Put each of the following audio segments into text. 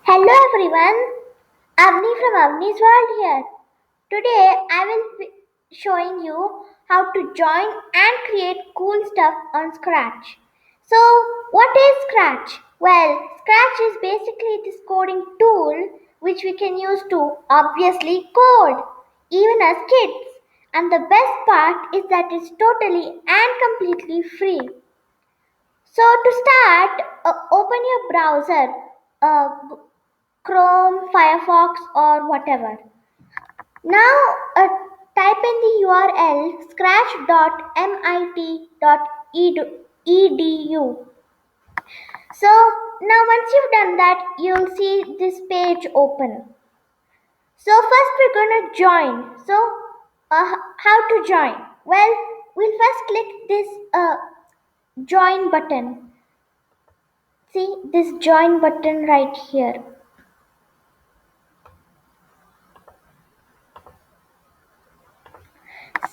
Hello everyone, Avni from Avni's World here. Today I will be showing you how to join and create cool stuff on Scratch. So, what is Scratch? Well, Scratch is basically this coding tool which we can use to obviously code, even as kids. And the best part is that it's totally and completely free. So to start, open your browser, Chrome, Firefox, or whatever. Now type in the URL scratch.mit.edu. So now once you've done that, you'll see this page open. So first we're gonna join. So how to join? Well, we'll first click this join button. See this join button right here.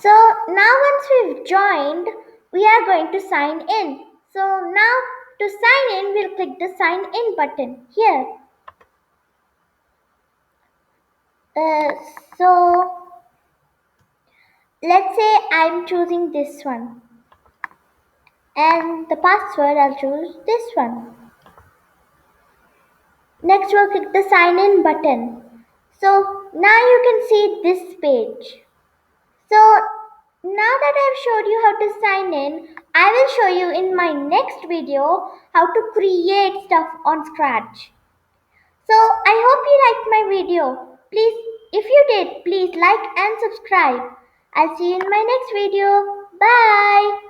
So now once we've joined, we are going to sign in. So now to sign in, we'll click the sign in button here. Uh, so let's say I'm choosing this one and the password I'll choose this one. Next we'll click the sign in button. So now you can see this page. So now that I've showed you how to sign in, I will show you in my next video how to create stuff on Scratch. So I hope you liked my video. Please, if you did, please like and subscribe. I'll see you in my next video. Bye.